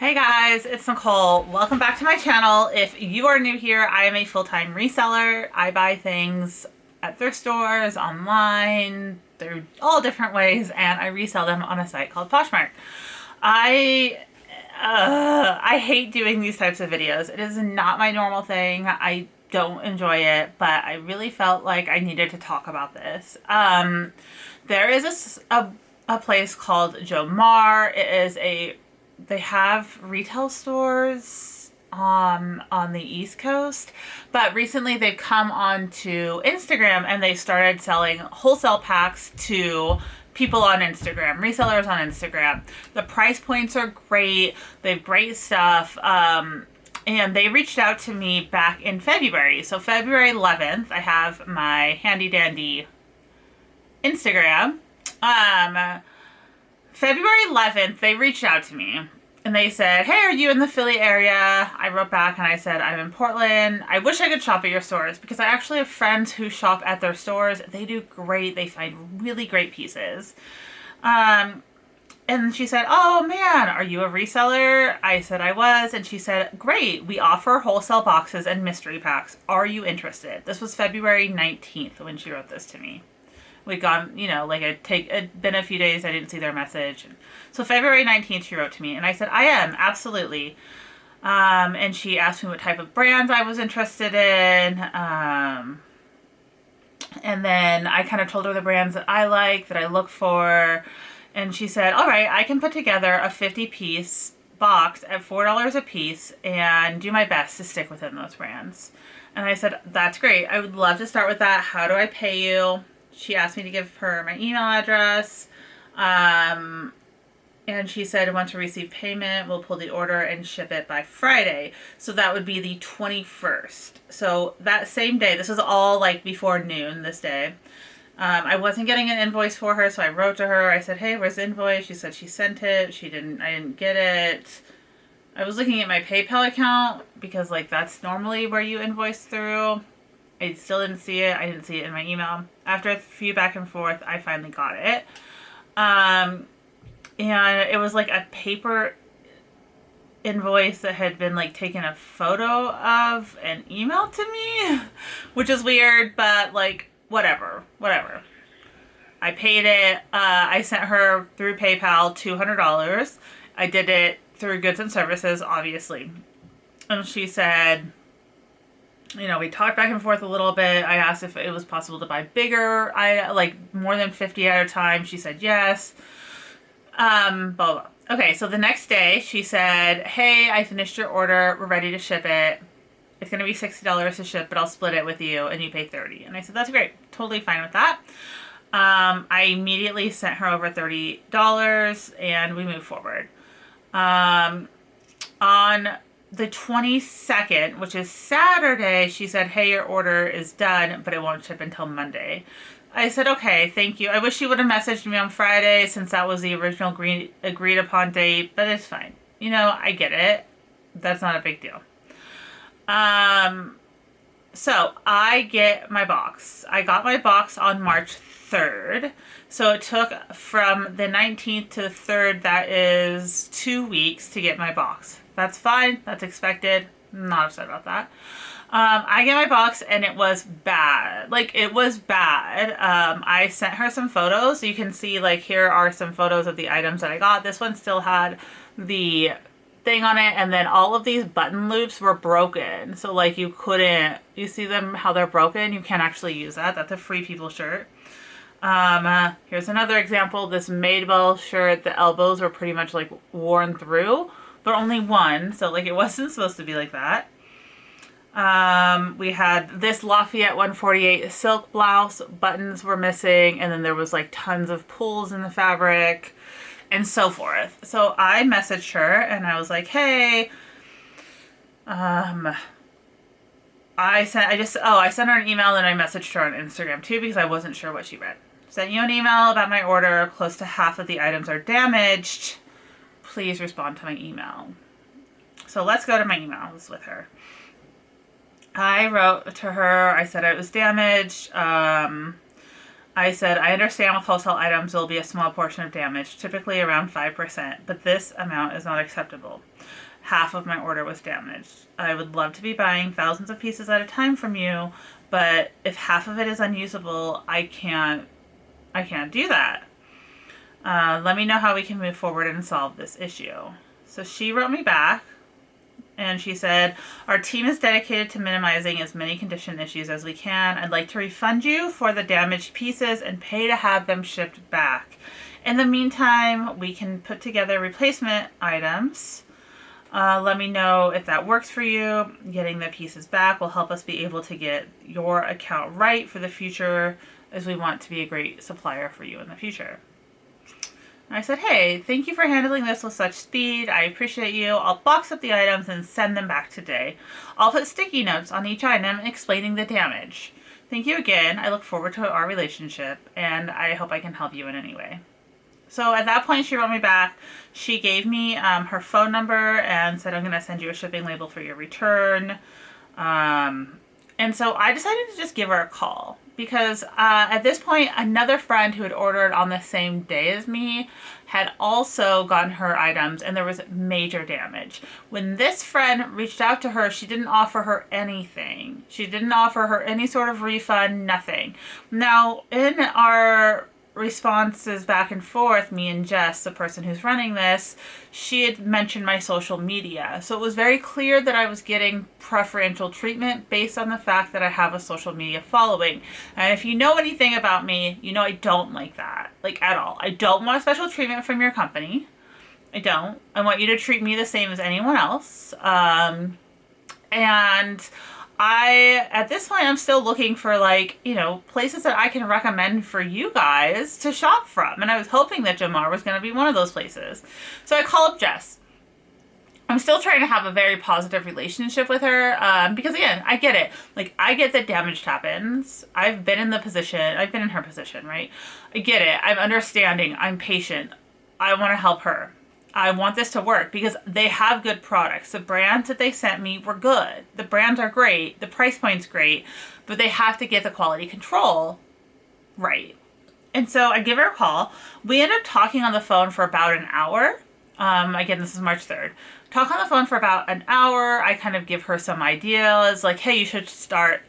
Hey guys, it's Nicole. Welcome back to my channel. If you are new here, I am a full-time reseller. I buy things at thrift stores, online, they're all different ways, and I resell them on a site called Poshmark. I hate doing these types of videos. It is not my normal thing. I don't enjoy it, but I really felt like I needed to talk about this. There is a place called Jomar. They have retail stores on the East Coast, but recently they've come onto Instagram and they started selling wholesale packs to people on Instagram, resellers on Instagram. The price points are great. They have great stuff. And they reached out to me back in February. So February 11th, I have my handy dandy Instagram. February 11th, they reached out to me and they said, hey, are you in the Philly area? I wrote back and I said, I'm in Portland. I wish I could shop at your stores because I actually have friends who shop at their stores. They do great. They find really great pieces. And she said, oh man, are you a reseller? I said I was. And she said, great. We offer wholesale boxes and mystery packs. Are you interested? This was February 19th when she wrote this to me. We'd gone, it'd been a few days, I didn't see their message. So February 19th, she wrote to me and I said, I am, absolutely. And she asked me what type of brands I was interested in. And then I kind of told her the brands that I like, that I look for. And she said, all right, I can put together a 50-piece box at $4 a piece and do my best to stick within those brands. And I said, that's great. I would love to start with that. How do I pay you? She asked me to give her my email address. And she said, once we receive payment, we'll pull the order and ship it by Friday. So that would be the 21st. So that same day, this is all like before noon this day. I wasn't getting an invoice for her, so I wrote to her. I said, hey, where's the invoice? She said she sent it. I didn't get it. I was looking at my PayPal account because like that's normally where you invoice through. I still didn't see it. I didn't see it in my email. After a few back and forth, I finally got it. And it was like a paper invoice that had been like taken a photo of and emailed to me, which is weird, but like whatever. I paid it. I sent her through PayPal $200. I did it through Goods and Services, obviously. And she said, we talked back and forth a little bit. I asked if it was possible to buy bigger, like more than 50 at a time. She said yes. Blah, blah. Okay, so the next day she said, hey, I finished your order. We're ready to ship it. It's going to be $60 to ship, but I'll split it with you and you pay $30. And I said, that's great. Totally fine with that. I immediately sent her over $30 and we moved forward. On the 22nd, which is Saturday, she said, hey, your order is done, but it won't ship until Monday. I said, okay, thank you. I wish you would have messaged me on Friday since that was the original agreed upon date, but it's fine. I get it. That's not a big deal. So I get my box. I got my box on March 3rd. So it took from the 19th to the 3rd, that is 2 weeks to get my box. That's fine. That's expected. I'm not upset about that. I get my box and it was bad. Like, it was bad. I sent her some photos. You can see, like, here are some photos of the items that I got. This one still had the thing on it, and then all of these button loops were broken. So, like, you see them, how they're broken? You can't actually use that. That's a Free People shirt. Here's another example. This Madewell shirt, the elbows were pretty much, like, worn through, but only one, so like it wasn't supposed to be like that. We had this Lafayette 148 silk blouse, buttons were missing, and then there was like tons of pulls in the fabric and so forth. So I messaged her and I was like, hey, I sent her an email and I messaged her on Instagram too because I wasn't sure what she read. Sent you an email about my order. Close to half of the items are damaged. Please respond to my email. So let's go to my emails with her. I wrote to her. I said it was damaged. I said, I understand with wholesale items there will be a small portion of damage, typically around 5%, but this amount is not acceptable. Half of my order was damaged. I would love to be buying thousands of pieces at a time from you, but if half of it is unusable, I can't do that. Let me know how we can move forward and solve this issue. So she wrote me back and she said, our team is dedicated to minimizing as many condition issues as we can. I'd like to refund you for the damaged pieces and pay to have them shipped back. In the meantime, we can put together replacement items. Let me know if that works for you. Getting the pieces back will help us be able to get your account right for the future, as we want to be a great supplier for you in the future. I said, hey, thank you for handling this with such speed. I appreciate you. I'll box up the items and send them back today. I'll put sticky notes on each item explaining the damage. Thank you again. I look forward to our relationship, and I hope I can help you in any way. So at that point, she wrote me back. She gave me her phone number and said, I'm going to send you a shipping label for your return. And so I decided to just give her a call. Because at this point, another friend who had ordered on the same day as me had also gotten her items, and there was major damage. When this friend reached out to her, she didn't offer her anything. She didn't offer her any sort of refund, nothing. Now, in our responses back and forth, me and Jess, the person who's running this, she had mentioned my social media. So it was very clear that I was getting preferential treatment based on the fact that I have a social media following. And if you know anything about me, you know I don't like that, like at all. I don't want special treatment from your company. I don't. I want you to treat me the same as anyone else. And at this point, I'm still looking for places that I can recommend for you guys to shop from. And I was hoping that Jomar was going to be one of those places. So I call up Jess. I'm still trying to have a very positive relationship with her because, again, I get it. Like, I get that damage happens. I've been in her position, right? I get it. I'm understanding. I'm patient. I want to help her. I want this to work because they have good products. The brands that they sent me were good. The brands are great. The price point's great, but they have to get the quality control right. And so I give her a call. We end up talking on the phone for about an hour. Again, this is March 3rd. Talk on the phone for about an hour. I kind of give her some ideas like, hey, you should stop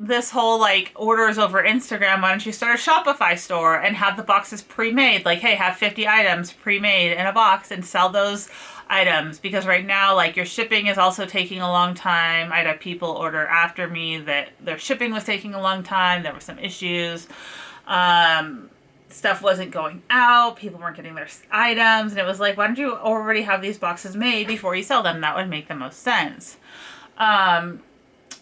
this whole orders over Instagram. Why don't you start a Shopify store and have the boxes pre-made? Like, hey, have 50 items pre-made in a box and sell those items, because right now your shipping is also taking a long time. I'd have people order after me that their shipping was taking a long time. There were some issues. Stuff wasn't going out. People weren't getting their items. And it was like, why don't you already have these boxes made before you sell them? That would make the most sense.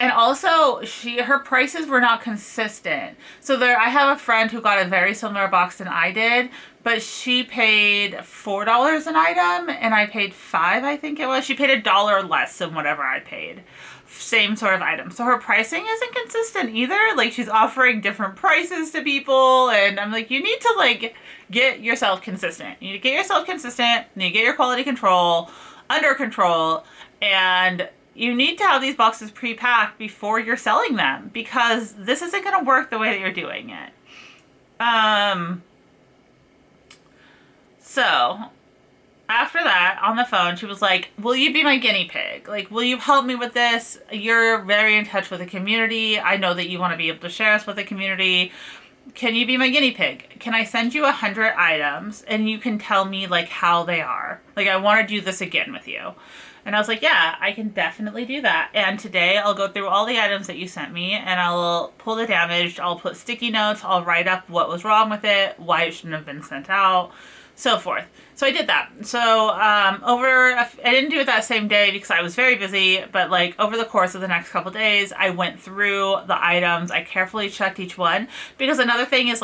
And also, her prices were not consistent. So I have a friend who got a very similar box than I did, but she paid $4 an item, and I paid $5, I think it was. She paid $1 less than whatever I paid. Same sort of item. So her pricing isn't consistent either. She's offering different prices to people, and I'm like, you need to get yourself consistent. You need to get yourself consistent. You need to get your quality control under control, and you need to have these boxes pre-packed before you're selling them, because this isn't going to work the way that you're doing it. So after that, on the phone, she was like, will you be my guinea pig? Will you help me with this? You're very in touch with the community. I know that you want to be able to share us with the community. Can you be my guinea pig? Can I send you 100 items and you can tell me how they are? I want to do this again with you. And I was like, yeah, I can definitely do that. And today I'll go through all the items that you sent me and I'll pull the damaged. I'll put sticky notes. I'll write up what was wrong with it, why it shouldn't have been sent out, so forth. So I did that. So I didn't do it that same day because I was very busy, but over the course of the next couple days, I went through the items. I carefully checked each one, because another thing is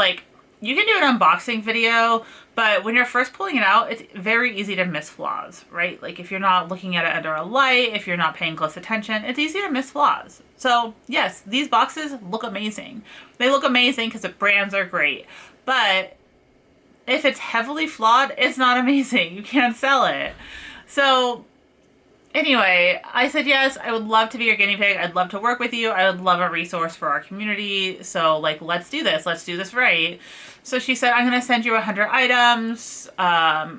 you can do an unboxing video, but when you're first pulling it out, it's very easy to miss flaws, right? If you're not looking at it under a light, if you're not paying close attention, it's easy to miss flaws. So yes, these boxes look amazing. They look amazing because the brands are great, but if it's heavily flawed, it's not amazing. You can't sell it. So Anyway, I said yes, I would love to be your guinea pig. I'd love to work with you. I would love a resource for our community. So like, let's do this. Let's do this right. So she said, I'm going to send you 100 items,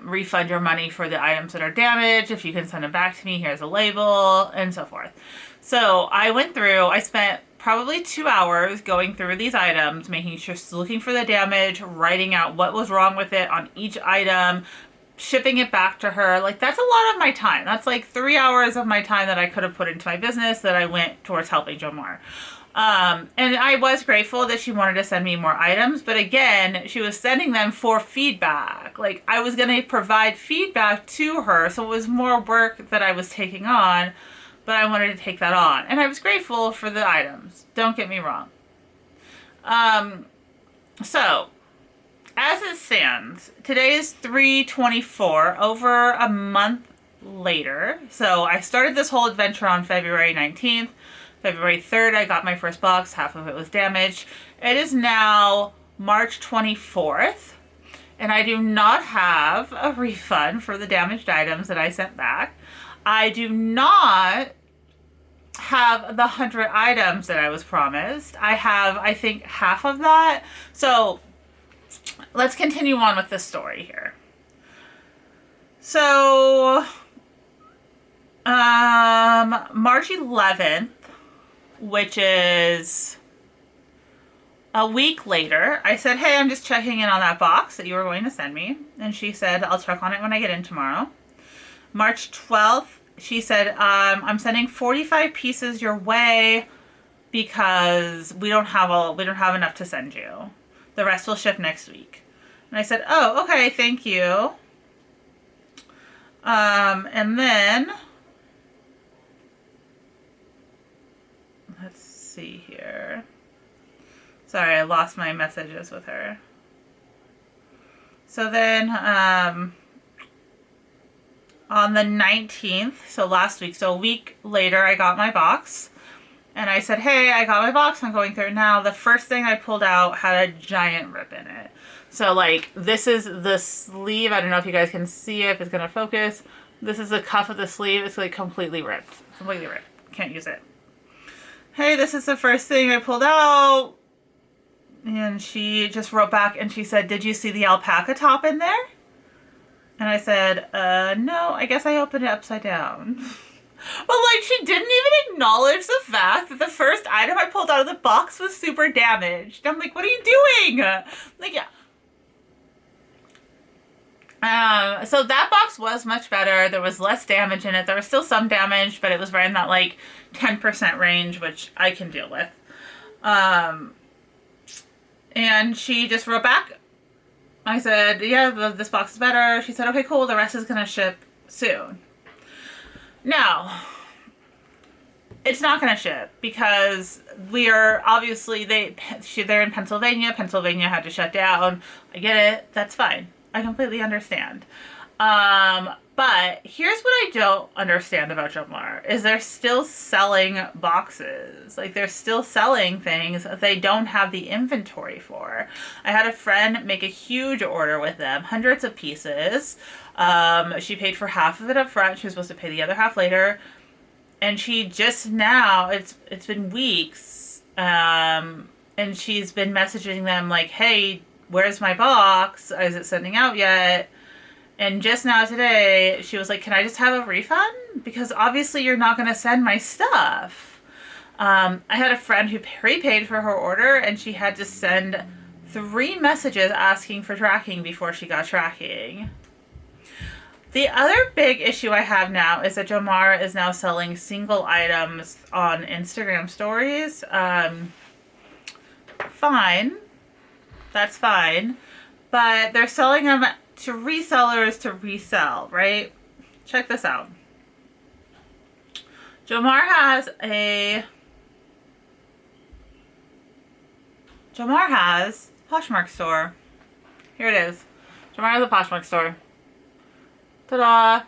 refund your money for the items that are damaged. If you can send them back to me, here's a label, and so forth. So I went through, I spent probably 2 hours going through these items, making sure, looking for the damage, writing out what was wrong with it on each item, shipping it back to her. Like, that's a lot of my time. That's like 3 hours of my time that I could have put into my business that I went towards helping Jomar. And I was grateful that she wanted to send me more items, but again, she was sending them for feedback. Like, I was going to provide feedback to her, so it was more work that I was taking on, but I wanted to take that on. And I was grateful for the items. Don't get me wrong. So, as it stands, today is 3/24, over a month later. So I started this whole adventure on February 19th. February 3rd, I got my first box. Half of it was damaged. It is now March 24th, and I do not have a refund for the damaged items that I sent back. I do not have the 100 items that I was promised. I have, I think, half of that. So let's continue on with this story here. So, March 11th, which is a week later, I said, hey, I'm just checking in on that box that you were going to send me. And she said, I'll check on it when I get in tomorrow. March 12th, she said, I'm sending 45 pieces your way because we don't have enough to send you. The rest will ship next week. And I said, oh, okay, thank you. And then, let's see here. Sorry, I lost my messages with her. So then, on the 19th, so last week, so a week later, I got my box. And I said, hey, I got my box, I'm going through it now. The first thing I pulled out had a giant rip in it. So, like, this is the sleeve. I don't know if you guys can see it, if it's going to focus. This is the cuff of the sleeve. It's, like, completely ripped. Completely ripped. Can't use it. Hey, this is the first thing I pulled out. And she just wrote back and she said, did you see the alpaca top in there? And I said, no, I guess I opened it upside down. But, like, she didn't even acknowledge the fact that the first item I pulled out of the box was super damaged. I'm like, what are you doing? Like, yeah. So that box was much better. There was less damage in it. There was still some damage, but it was right in that, like, 10% range, which I can deal with. And she just wrote back. I said, yeah, this box is better. She said, okay, cool. The rest is going to ship soon. Now, it's not going to ship because we are obviously, they're in Pennsylvania. Pennsylvania had to shut down. I get it. That's fine. I completely understand. But here's what I don't understand about Jomar is they're still selling boxes. Like, they're still selling things that they don't have the inventory for. I had a friend make a huge order with them, hundreds of pieces. She paid for half of it up front. She was supposed to pay the other half later. And she just now, it's been weeks, and she's been messaging them like, hey, where's my box? Is it sending out yet? And just now today, she was like, can I just have a refund? Because obviously you're not going to send my stuff. I had a friend who prepaid for her order, and she had to send 3 messages asking for tracking before she got tracking. The other big issue I have now is that Jomar is now selling single items on Instagram stories. Fine. That's fine. But they're selling them to resellers to resell, right? Check this out. Jomar has Poshmark store. Here it is. Jomar has a Poshmark store. Ta-da!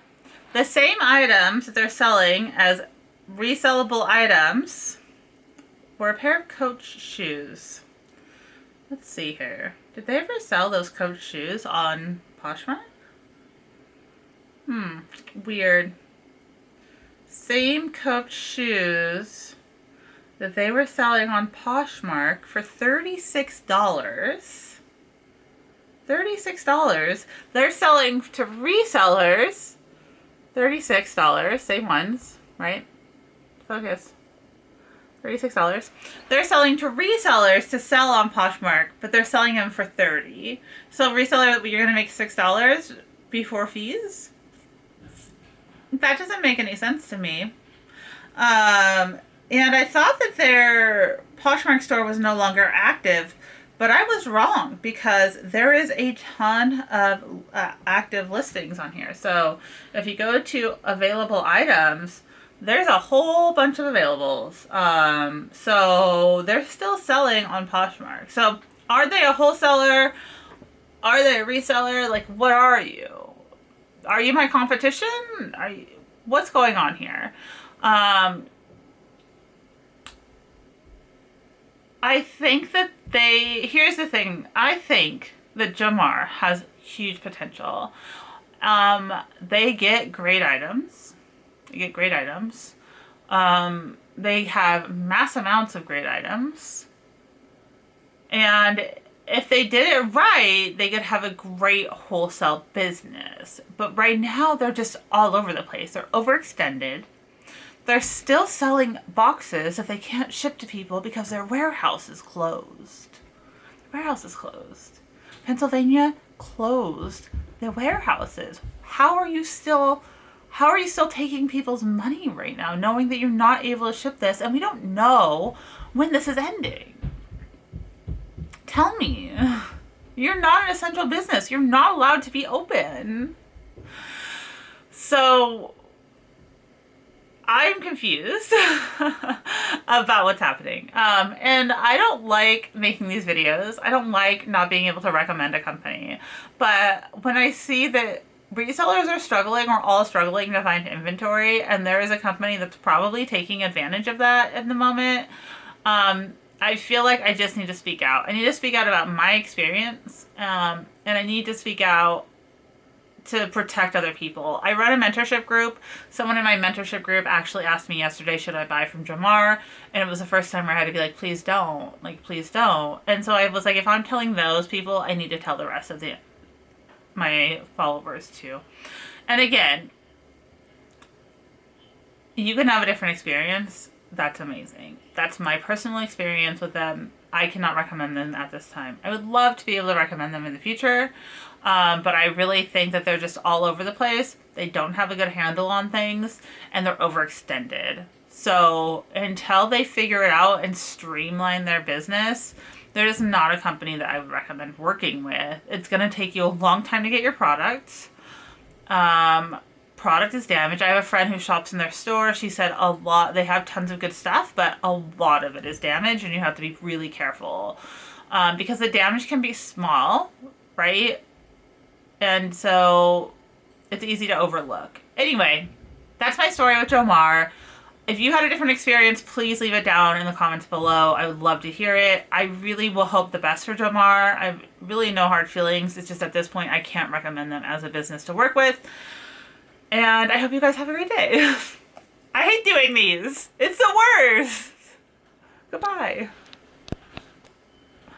The same items that they're selling as resellable items were a pair of Coach shoes. Let's see here. Did they ever sell those Coach shoes on Poshmark? Weird. same Coach shoes that they were selling on Poshmark for $36. $36. They're selling to resellers $36. Same ones, right? Focus. $36. They're selling to resellers to sell on Poshmark, but they're selling them for $30. So reseller, you're gonna make $6 before fees. That doesn't make any sense to me. And I thought that their Poshmark store was no longer active, but I was wrong because there is a ton of active listings on here. So if you go to available items, there's a whole bunch of availables. So they're still selling on Poshmark. So are they a wholesaler? Are they a reseller? Like, what are you? Are you my competition? What's going on here? I think that here's the thing. I think that Jomar has huge potential. They get great items. They have mass amounts of great items. And if they did it right, they could have a great wholesale business. But right now, they're just all over the place. They're overextended. They're still selling boxes that they can't ship to people because their warehouse is closed. Pennsylvania closed their warehouses. How are you still taking people's money right now, knowing that you're not able to ship this and we don't know when this is ending? Tell me. You're not an essential business. You're not allowed to be open. So I'm confused about what's happening. And I don't like making these videos. I don't like not being able to recommend a company. But when I see that resellers are struggling or all struggling to find inventory, and there is a company that's probably taking advantage of that at the moment, I feel like I just need to speak out. I need to speak out about my experience, and I need to speak out to protect other people. I run a mentorship group. Someone in my mentorship group actually asked me yesterday, should I buy from Jomar? And it was the first time where I had to be like, please don't. Like, please don't. And so I was like, if I'm telling those people, I need to tell the rest of my followers too. And again, you can have a different experience. That's amazing. That's my personal experience with them. I cannot recommend them at this time. I would love to be able to recommend them in the future, but I really think that they're just all over the place. They don't have a good handle on things, and they're overextended. So until they figure it out and streamline their business, they're just not a company that I would recommend working with. It's going to take you a long time to get your product. Product is damaged. I have a friend who shops in their store. She said they have tons of good stuff, but a lot of it is damaged, and you have to be really careful because the damage can be small, right? And so it's easy to overlook. Anyway, that's my story with Jomar. If you had a different experience, please leave it down in the comments below. I would love to hear it. I really will hope the best for Jomar. I have really no hard feelings. It's just at this point, I can't recommend them as a business to work with. And I hope you guys have a great day. I hate doing these. It's the worst. Goodbye.